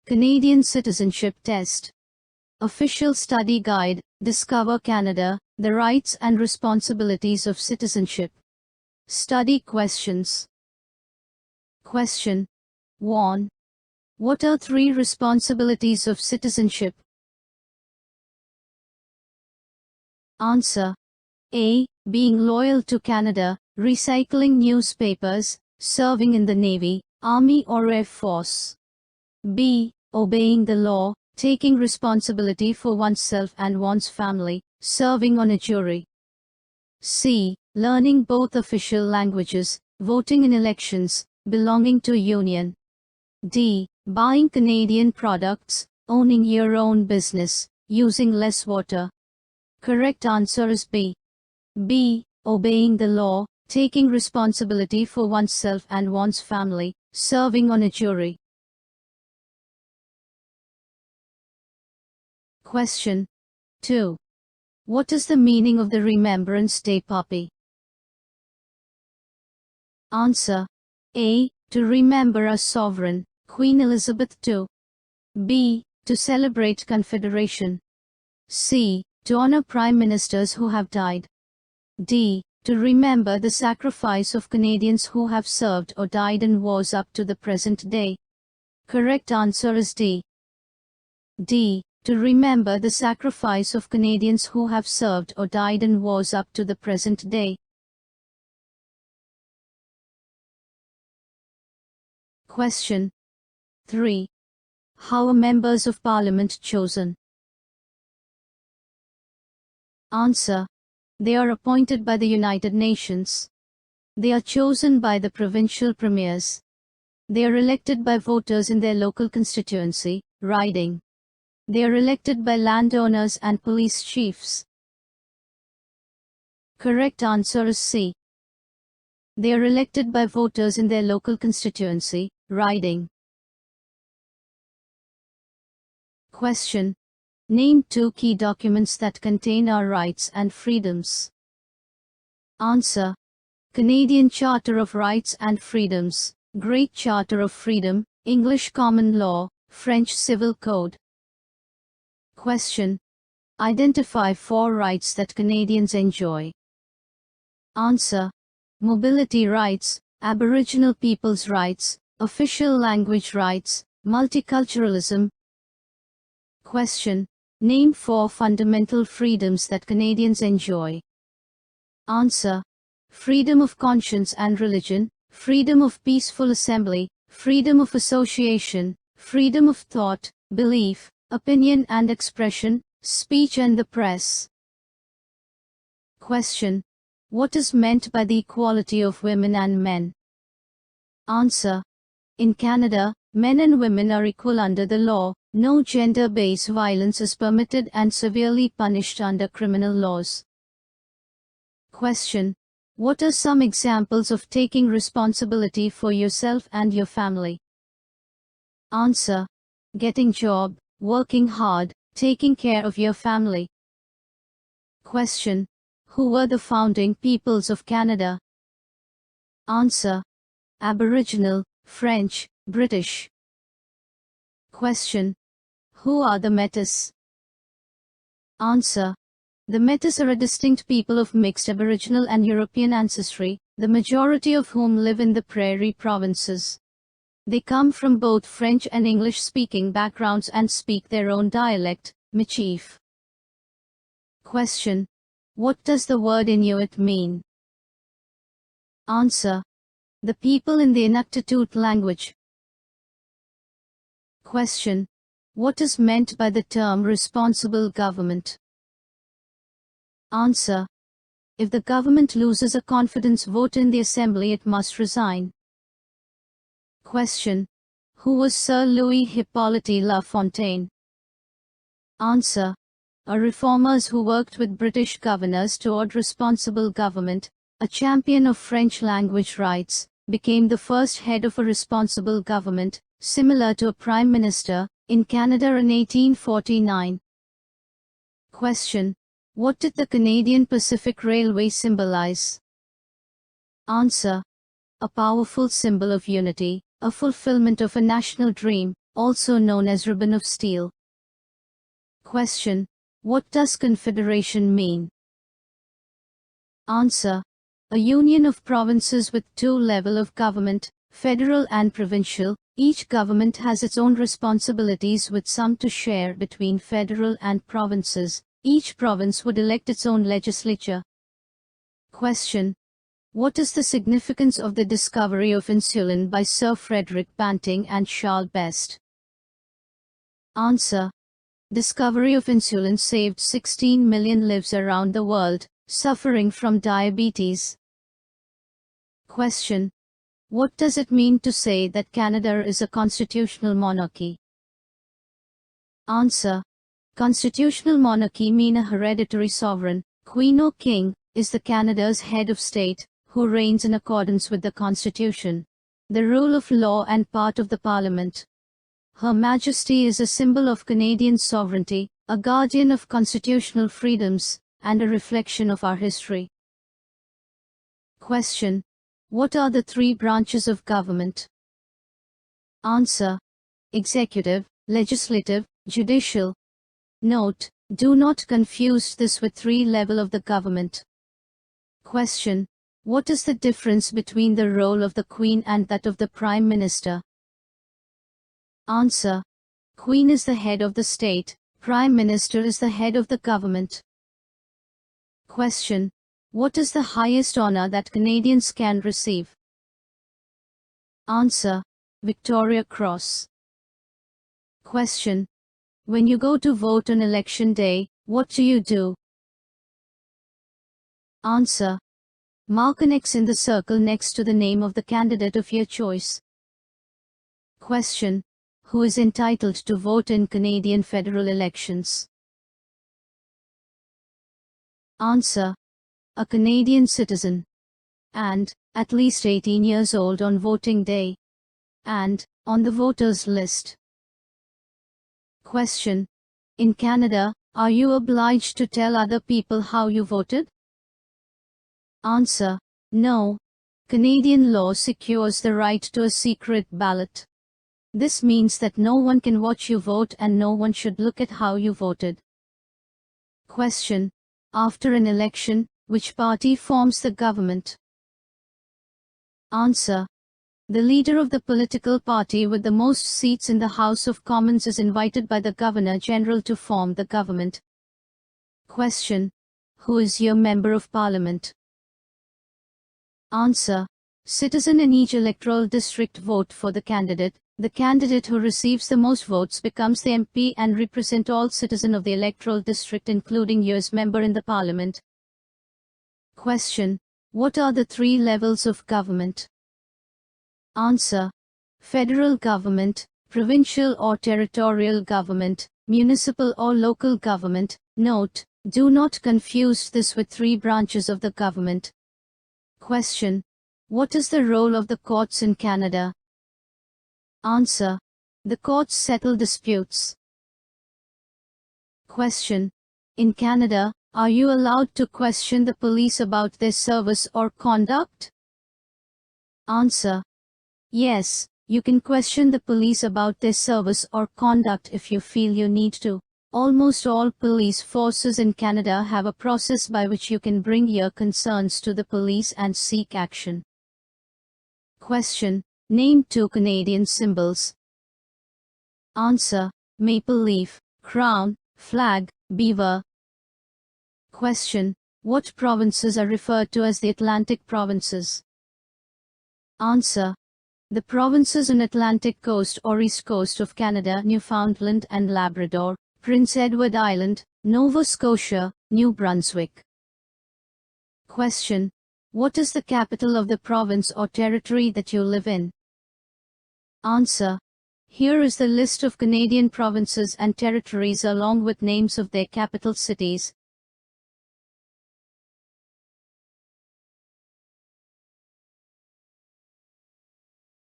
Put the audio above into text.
Canadian Citizenship Test. Official Study Guide, Discover Canada, The Rights and Responsibilities of Citizenship. Study Questions. Question 1. What are 3 responsibilities of citizenship? Answer. A. Being loyal to Canada, recycling newspapers, serving in the Navy, Army or Air Force. B. Obeying the law, taking responsibility for oneself and one's family, serving on a jury. C. Learning both official languages, voting in elections, belonging to a union. D. Buying Canadian products, owning your own business, using less water. Correct answer is B. B. Obeying the law, taking responsibility for oneself and one's family, serving on a jury. Question 2. What is the meaning of the Remembrance Day poppy? Answer. A. To remember our sovereign, Queen Elizabeth II. B. To celebrate Confederation. C. To honor Prime Ministers who have died. D. To remember the sacrifice of Canadians who have served or died in wars up to the present day. Correct answer is D. D. To remember the sacrifice of Canadians who have served or died in wars up to the present day. Question 3. How are members of Parliament chosen? Answer. They are appointed by the United Nations. They are chosen by the provincial premiers. They are elected by voters in their local constituency, riding. They are elected by landowners and police chiefs. Correct answer is C. They are elected by voters in their local constituency, riding. Question. Name 2 key documents that contain our rights and freedoms. Answer. Canadian Charter of Rights and Freedoms, Great Charter of Freedom, English Common Law, French Civil Code. Question. Identify 4 rights that Canadians enjoy. Answer. Mobility rights, Aboriginal people's rights, official language rights, multiculturalism. Question. Name 4 fundamental freedoms that Canadians enjoy. Answer. Freedom of conscience and religion, freedom of peaceful assembly, freedom of association, freedom of thought, belief, opinion and expression, speech and the press. Question. What is meant by the equality of women and men? Answer. In Canada, men and women are equal under the law. No gender-based violence is permitted and severely punished under criminal laws. Question. What are some examples of taking responsibility for yourself and your family? Answer. Getting job, working hard, taking care of your family. Question. Who were the founding peoples of Canada? Answer. Aboriginal, French, British. Question. Who are the Métis? Answer. The Métis are a distinct people of mixed Aboriginal and European ancestry, the majority of whom live in the prairie provinces. They come from both French and English-speaking backgrounds and speak their own dialect, Michif. Question. What does the word Inuit mean? Answer. The people in the Inuktitut language. Question. What is meant by the term responsible government? Answer. If the government loses a confidence vote in the Assembly, it must resign. Question. Who was Sir Louis Hippolyte La Fontaine? Answer. A reformers who worked with British governors toward responsible government, a champion of French language rights, became the first head of a responsible government, similar to a prime minister, in Canada in 1849. Question. What did the Canadian Pacific Railway symbolize? Answer. A powerful symbol of unity, a fulfillment of a national dream, also known as ribbon of steel. Question. What does confederation mean? Answer. A union of provinces with two levels of government, federal and provincial. Each government has its own responsibilities with some to share between federal and provinces. Each province would elect its own legislature. Question. What is the significance of the discovery of insulin by Sir Frederick Banting and Charles Best? Answer. Discovery of insulin saved 16 million lives around the world suffering from diabetes. Question. What does it mean to say that Canada is a constitutional monarchy? Answer. Constitutional monarchy mean a hereditary sovereign, queen or king, is the Canada's head of state, who reigns in accordance with the Constitution, the rule of law and part of the Parliament. Her Majesty is a symbol of Canadian sovereignty, a guardian of constitutional freedoms, and a reflection of our history. Question. What are the three branches of government? Answer. Executive, legislative, judicial. Note, do not confuse this with three levels of the government. Question. What is the difference between the role of the Queen and that of the Prime Minister? Answer. Queen is the head of the state, Prime Minister is the head of the government. Question. What is the highest honor that Canadians can receive? Answer. Victoria Cross. Question. When you go to vote on election day, what do you do? Answer. Mark an X in the circle next to the name of the candidate of your choice. Question. Who is entitled to vote in Canadian federal elections? Answer. A Canadian citizen. And, at least 18 years old on voting day. And, on the voters list. Question. In Canada, are you obliged to tell other people how you voted? Answer. No. Canadian law secures the right to a secret ballot. This means that no one can watch you vote and no one should look at how you voted. Question. After an election, which party forms the government? Answer. The leader of the political party with the most seats in the House of Commons is invited by the Governor-General to form the government. Question. Who is your Member of Parliament? Answer. Citizen in each electoral district vote for the candidate. The candidate who receives the most votes becomes the MP and represent all citizens of the electoral district including you as member in the Parliament. Question. What are the three levels of government? Answer. Federal government, provincial or territorial government, municipal or local government. Note, do not confuse this with three branches of the government. Question. What is the role of the courts in Canada? Answer. The courts settle disputes. Question. In Canada, are you allowed to question the police about their service or conduct? Answer. Yes, you can question the police about their service or conduct if you feel you need to. Almost all police forces in Canada have a process by which you can bring your concerns to the police and seek action. Question. Name two Canadian symbols. Answer. Maple leaf, crown, flag, beaver. Question. What provinces are referred to as the Atlantic provinces? Answer. The provinces on Atlantic coast or east coast of Canada, Newfoundland and Labrador, Prince Edward Island, Nova Scotia, New Brunswick. Question. What is the capital of the province or territory that you live in? Answer. Here is the list of Canadian provinces and territories along with names of their capital cities.